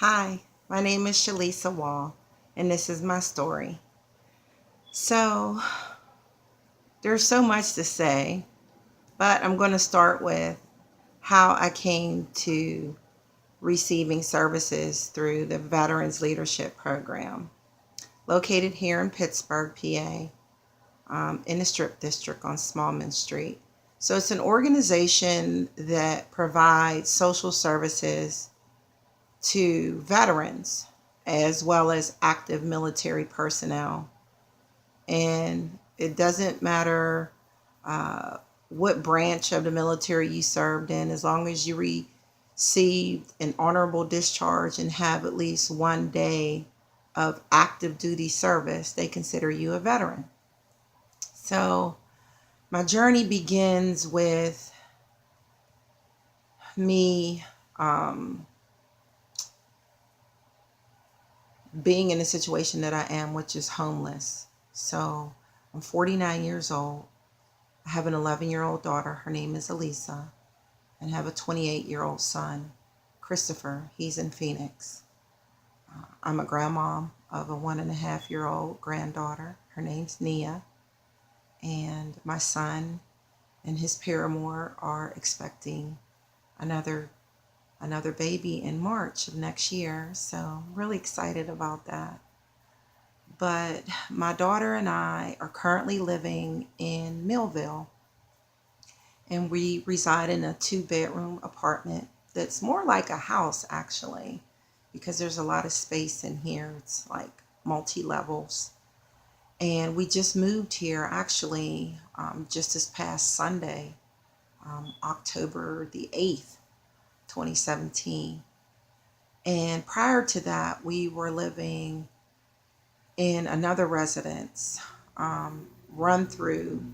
Hi, my name is Shalisa Wall, and this is my story. So, there's so much to say, but I'm going to start with how I came to receiving services through the Veterans Leadership Program, located here in Pittsburgh, PA, in the Strip District on Smallman Street. So, it's an organization that provides social services to veterans as well as active military personnel. And it doesn't matter uh, what branch of the military you served in, as long as you received an honorable discharge and have at least 1 day of active duty service, they consider you a veteran. So my journey begins with me being in the situation that I am, which is homeless. So I'm 49 years old. I have an 11-year-old daughter. Her name is Elisa. And have a 28-year-old son, Christopher. He's in Phoenix. I'm a grandmom of a 1.5-year-old granddaughter. Her name's Nia. And my son and his paramour are expecting another baby in March of next year. So I'm really excited about that. But my daughter and I are currently living in Millville, and we reside in a 2-bedroom apartment that's more like a house, actually, because there's a lot of space in here. It's like multi-levels. And we just moved here, actually, just this past Sunday, October the 8th, 2017. And prior to that, we were living in another residence run through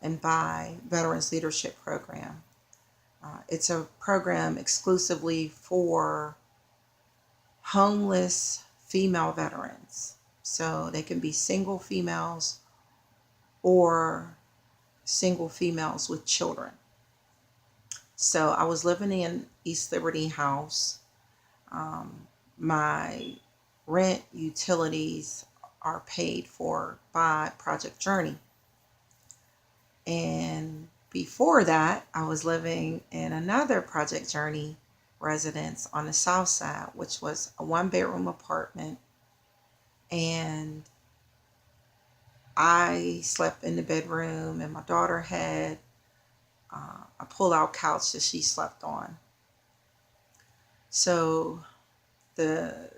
and by Veterans Leadership Program. It's a program exclusively for homeless female veterans. So they can be single females or single females with children. So I was living in East Liberty House. My rent, utilities are paid for by Project Journey. And before that, I was living in another Project Journey residence on the south side, which was a 1-bedroom apartment. And I slept in the bedroom, and my daughter had a pull-out couch that she slept on. So the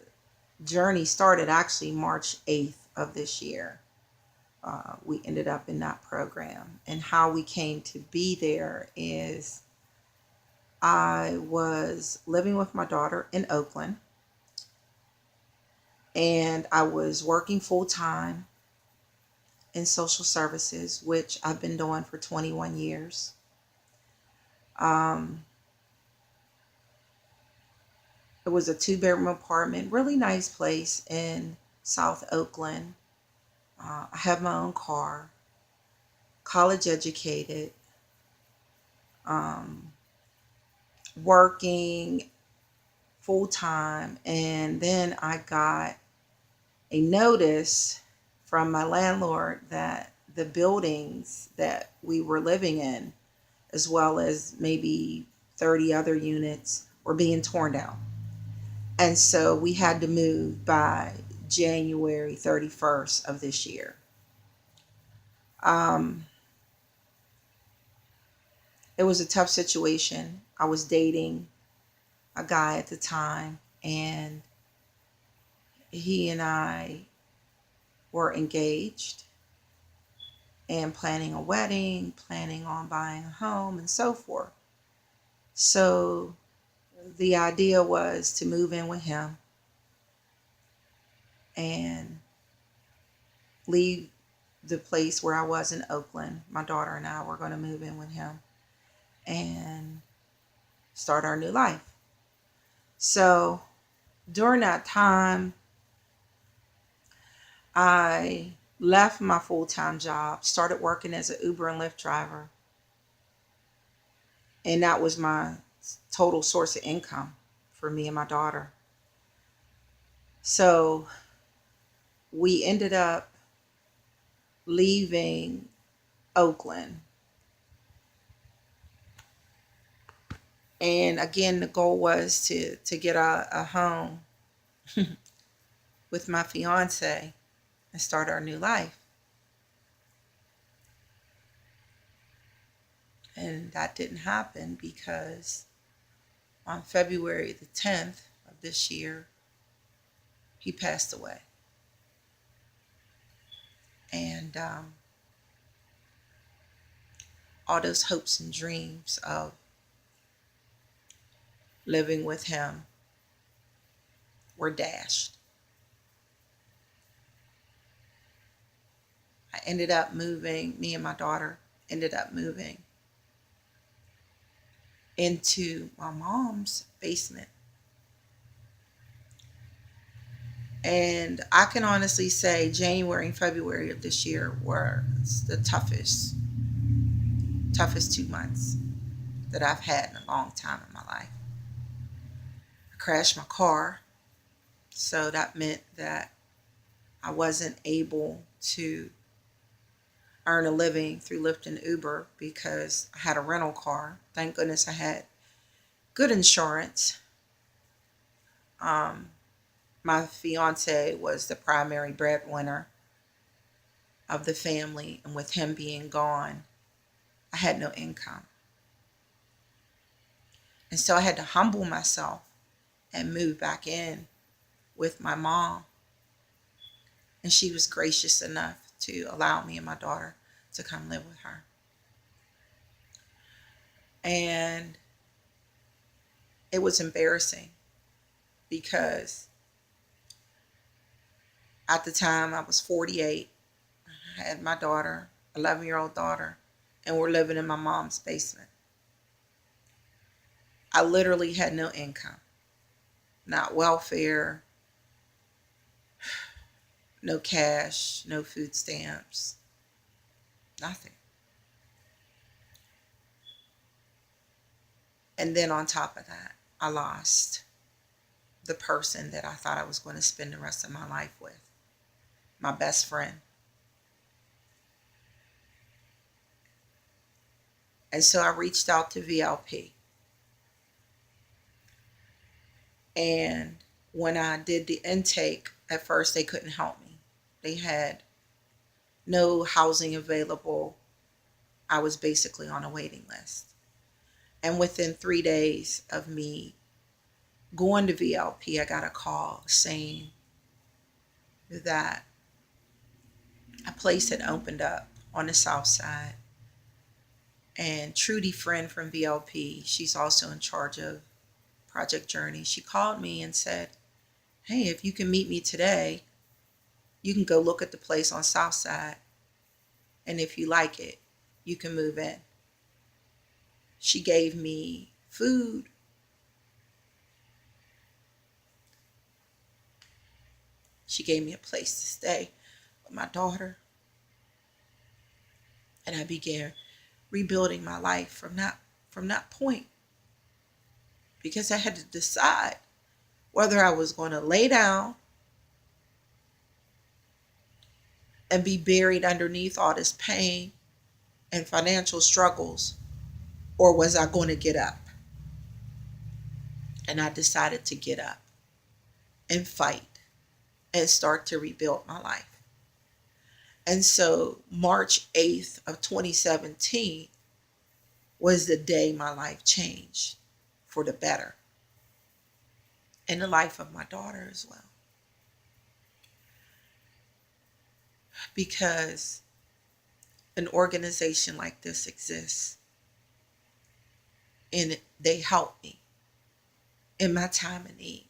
journey started actually March 8th of this year. We ended up in that program. And how we came to be there is I was living with my daughter in Oakland, and I was working full time in social services, which I've been doing for 21 years. It was a 2-bedroom apartment, really nice place in South Oakland. I have my own car, college educated, working full time. And then I got a notice from my landlord that the buildings that we were living in, as well as maybe 30 other units, were being torn down. And so we had to move by January 31st of this year. Um, it was a tough situation. I was dating a guy at the time, and he and I were engaged and planning a wedding, planning on buying a home, and so forth. So the idea was to move in with him and leave the place where I was in Oakland. My daughter and I were going to move in with him and start our new life. So during that time, I left my full-time job, started working as an Uber and Lyft driver, and that was my total source of income for me and my daughter. So we ended up leaving Oakland. And again, the goal was to get a home with my fiance and start our new life. And that didn't happen because on February the 10th of this year, he passed away. And all those hopes and dreams of living with him were dashed. I ended up moving, me and my daughter ended up moving into my mom's basement. And I can honestly say January and February of this year were the toughest 2 months that I've had in a long time in my life. I crashed my car, so that meant that I wasn't able to earn a living through Lyft and Uber because I had a rental car. Thank goodness I had good insurance. My fiance was the primary breadwinner of the family, and with him being gone, I had no income. And so I had to humble myself and move back in with my mom. And she was gracious enough to allow me and my daughter to come live with her. And it was embarrassing because at the time I was 48. I had my daughter, 11-year-old daughter, and we're living in my mom's basement. I literally had no income, not welfare, no cash, no food stamps, nothing. And then on top of that, I lost the person that I thought I was going to spend the rest of my life with, my best friend. And so I reached out to VLP. And when I did the intake, at first they couldn't help me. They had no housing available. I was basically on a waiting list. And within 3 days of me going to VLP, I got a call saying that a place had opened up on the south side. And Trudy Friend from VLP, she's also in charge of Project Journey. She called me and said, hey, if you can meet me today, you can go look at the place on south side. And if you like it, you can move in. She gave me food. She gave me a place to stay with my daughter. And I began rebuilding my life from that point. Because I had to decide whether I was going to lay down and be buried underneath all this pain and financial struggles, or was I going to get up? And I decided to get up and fight and start to rebuild my life. And so March 8th of 2017 was the day my life changed for the better, and the life of my daughter as well. Because an organization like this exists, and they helped me in my time of need.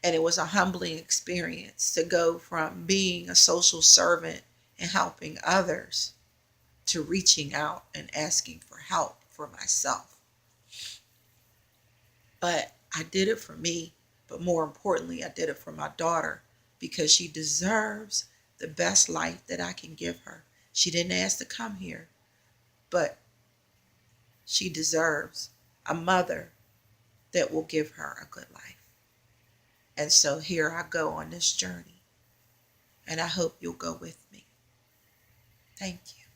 And it was a humbling experience to go from being a social servant and helping others to reaching out and asking for help for myself. But I did it for me, but more importantly, I did it for my daughter because she deserves the best life that I can give her. She didn't ask to come here, but she deserves a mother that will give her a good life. And so here I go on this journey, and I hope you'll go with me. Thank you.